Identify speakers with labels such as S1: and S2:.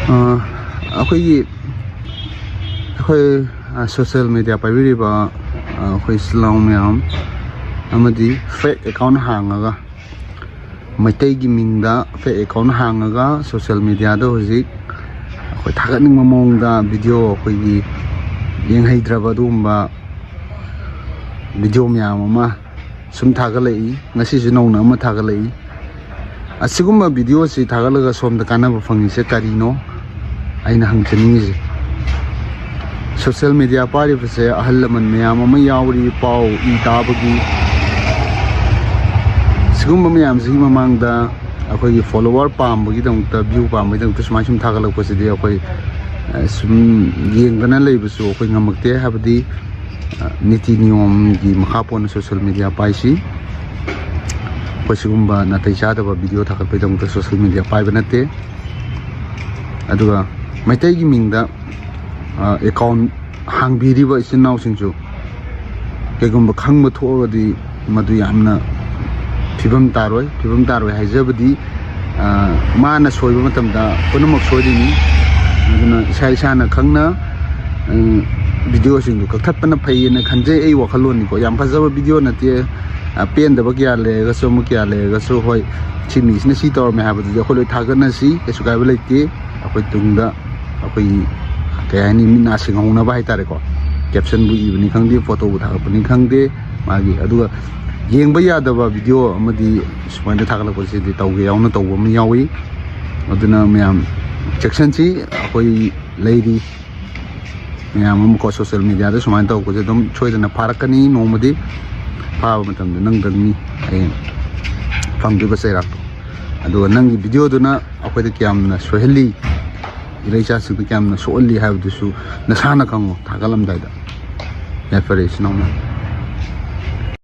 S1: ꯑꯩꯈꯣꯏꯒꯤ social media ꯄꯥꯏꯕꯤꯔꯤꯕ ꯑꯩꯈꯣꯏ ꯏꯆꯤꯜ ꯃꯌꯥꯝ ꯑꯃꯗꯤ ꯐꯦꯛ ꯑꯦꯀꯥꯎꯟ ꯍꯥꯡꯉꯒ ꯃꯩꯇꯩꯒꯤ ꯃꯤꯡꯗ ꯐꯦꯛ ꯑꯦꯀꯥꯎꯟ ꯍꯥꯡꯉꯒ ꯁꯣꯁꯤꯌꯦꯜ ꯃꯦꯗꯤꯌꯥꯗ ꯍꯧꯖꯤꯛ ꯑꯩꯈꯣꯏ ꯊꯥꯒꯠꯅꯤꯡꯕ ꯃꯑꯣꯡꯗ ꯚꯤꯗꯤꯑꯣ ꯑꯩꯈꯣꯏꯒꯤ ꯌꯦꯡꯍꯩꯗ꯭ꯔꯕ ꯑꯗꯨꯒꯨꯝꯕ ꯚꯤꯗꯤꯑꯣ ꯃꯌꯥꯝ ꯑꯃ ꯁꯨꯝ ꯊꯥꯒꯠꯂꯛꯏ. ꯉꯁꯤꯁꯨ ꯅꯧꯅ ꯑꯃ ꯊꯥꯒꯠꯂꯛꯏ. ꯑꯁꯤꯒꯨꯝꯕ ꯚꯤꯗꯤꯑꯣꯁꯤ ꯊꯥꯒꯠꯂꯒ ꯁꯣꯝꯗ ꯀꯥꯟꯅꯕ ꯐꯪꯉꯤꯁꯦ ꯀꯔꯤꯅꯣ ꯑꯩꯅ ꯍꯪꯖꯅꯤꯡꯉꯤꯁꯦ? ꯁꯣꯁꯤꯌꯦꯜ ꯃꯦꯗꯤꯌꯥ ꯄꯥꯏꯔꯤꯕꯁꯦ ꯑꯍꯜ ꯂꯃꯟ ꯃꯌꯥꯝ ꯑꯃ ꯌꯥꯎꯔꯤ. ꯄꯥꯎ ꯏ ꯇꯥꯕꯒꯤ ꯁꯤꯒꯨꯝꯕ ꯃꯌꯥꯝꯁꯤꯒꯤ ꯃꯃꯥꯡꯗ ꯑꯩꯈꯣꯏꯒꯤ ꯐꯣꯂꯣꯋꯔ ꯄꯥꯝꯕꯒꯤꯗꯃꯛꯇ ꯚ꯭ꯌꯨ ꯄꯥꯝꯕꯒꯤꯗꯃꯛꯇ ꯁꯨꯝ ꯊꯥꯒꯠꯂꯛꯄꯁꯤꯗꯤ ꯑꯩꯈꯣꯏ ꯁꯨꯝ ꯌꯦꯡꯗꯅ ꯂꯩꯕꯁꯨ ꯑꯩꯈꯣꯏ ꯉꯝꯃꯛꯇꯦ. ꯍꯥꯏꯕꯗꯤ ꯅꯤꯇꯤ ꯅꯤꯌꯣꯝꯒꯤ ꯃꯈꯥ ꯄꯣꯟꯅ ꯁꯣꯁꯤꯌꯦꯜ ꯃꯦꯗꯤꯌꯥ ꯄꯥꯏꯁꯤ. ꯑꯩꯈꯣꯏ ꯁꯤꯒꯨꯝꯕ ꯅꯥꯇꯩ ꯆꯥꯗꯕ ꯚꯤꯗꯤꯑꯣ ꯊꯥꯒꯠꯄꯒꯤꯗꯃꯛꯇ ꯁꯣꯁꯤꯌꯦꯜ ꯃꯦꯗꯤꯌꯥ ꯄꯥꯏꯕ ꯅꯠꯇꯦ. ꯑꯗꯨꯒ ꯃꯩꯇꯩꯒꯤ ꯃꯤꯡꯗ ꯑꯦꯀꯥꯎꯟ ꯍꯥꯡꯕꯤꯔꯤꯕ ꯏꯆꯤꯟ ꯏꯅꯥꯎꯁꯤꯡꯁꯨ ꯀꯩꯒꯨꯝꯕ ꯈꯪꯕ ꯊꯣꯛꯑꯒꯗꯤ ꯃꯗꯨ ꯌꯥꯝꯅ ꯐꯤꯕꯝ ꯇꯥꯔꯣꯏ ꯍꯥꯏꯖꯕꯗꯤ ꯃꯥꯅ ꯁꯣꯏꯕ ꯃꯇꯝꯗ ꯄꯨꯝꯅꯃꯛ ꯁꯣꯏꯔꯤꯅꯤ. ꯑꯗꯨꯅ ꯏꯁꯥꯅ ꯈꯪꯅ ꯚꯤꯗꯤꯑꯣꯁꯤꯡꯗꯨ ꯀꯛꯊꯠꯄꯅ ꯐꯩꯌꯦꯅ ꯈꯟꯖꯩ. ꯑꯩ ꯋꯥꯈꯜꯂꯣꯟꯅꯤꯀꯣ. ꯌꯥꯝ ꯐꯖꯕ ꯚꯤꯗꯤꯑꯣ ꯅꯠꯇꯦ. ꯄꯦꯟꯗꯕ ꯀꯌా ꯂꯩꯔꯒꯁꯨ ꯑꯃ ꯀꯌꯥ ꯂꯩꯔꯒꯁꯨ ꯍꯣꯏ ꯁꯤ ꯃꯤꯁꯤꯅ ꯁꯤ ꯇꯧꯔꯝꯃꯦ ꯍꯥꯏꯕꯗꯨꯗꯤ ꯑꯩꯈꯣই ꯂꯣꯏ ꯊꯥꯒꯠꯅꯁꯤ. ꯀꯩꯁꯨ ꯀꯥꯏꯕ ꯂꯩꯇꯦ. ꯑꯩꯈꯣꯏ ꯇꯨꯡꯗ ꯑꯩꯈꯣꯏꯒꯤ ꯀꯩ ꯍꯥꯏꯅꯤ ꯃꯤꯠ ꯅꯥ ꯁꯤꯡꯍꯧꯅꯕ ꯍꯥꯏꯇꯥꯔꯦꯀꯣ. ꯀꯦꯞꯁꯟꯕꯨ ꯏꯕꯅꯤ ꯈꯪꯗꯦ, ꯐꯣꯇꯣꯕꯨ ꯊꯥꯒꯠꯄꯅꯤ ꯈꯪꯗꯦ ꯃꯥꯒꯤ. ꯑꯗꯨꯒ ꯌꯦꯡꯕ ꯌꯥꯗꯕ ꯚꯤꯗꯤꯑꯣ ꯑꯃꯗꯤ ꯁꯨꯃꯥꯏꯅ ꯊꯥꯒꯠꯂꯛꯄꯁꯤꯗꯤ ꯇꯧꯒꯦ ꯌꯥꯎꯅ ꯇꯧꯕ ꯑꯃ ꯌꯥꯎꯏ. ꯑꯗꯨꯅ ꯃꯌꯥꯝ ꯆꯦꯛꯁꯟꯁꯤ. ꯑꯩꯈꯣꯏ ꯂꯩꯔꯤ ꯃꯌꯥꯝ ꯑꯃꯀꯣ ꯁꯣꯁꯤꯌꯦꯜ ꯃꯦꯗꯤꯌꯥꯗ ꯁꯨꯃꯥꯏꯅ ꯇꯧꯔꯛꯄꯁꯦ ꯑꯗꯨꯝ ꯁꯣꯏꯗꯅ ꯐꯥꯔꯛꯀꯅꯤ. ꯅꯣꯡꯃꯗꯤ ꯐꯥꯕ ꯃꯇꯝꯗ ꯅꯪꯗꯪꯅꯤ ꯍꯌꯦꯡ ꯐꯪꯗꯣꯏꯕ ꯆꯩꯔꯥꯛꯇꯣ. ꯑꯗꯨꯒ ꯅꯪꯒꯤ ꯚꯤꯗꯤꯑꯣꯗꯨꯅ ꯑꯩꯈꯣꯏꯗ ꯀꯌꯥꯝꯅ ꯁꯣꯏꯍꯜꯂꯤ, ꯏꯔꯩꯆꯥꯁꯤꯡꯗ ꯀꯌꯥꯝꯅ ꯁꯣꯛꯍꯜꯂꯤ ꯍꯥꯏꯕꯗꯨꯁꯨ ꯅꯁꯥꯅ ꯈꯪꯉꯣ ꯊꯥꯒꯠꯂꯝꯗꯥꯏꯗ. ꯌꯥꯏꯐꯔꯦ ꯏꯆꯤꯟ ꯏꯅꯥꯎ.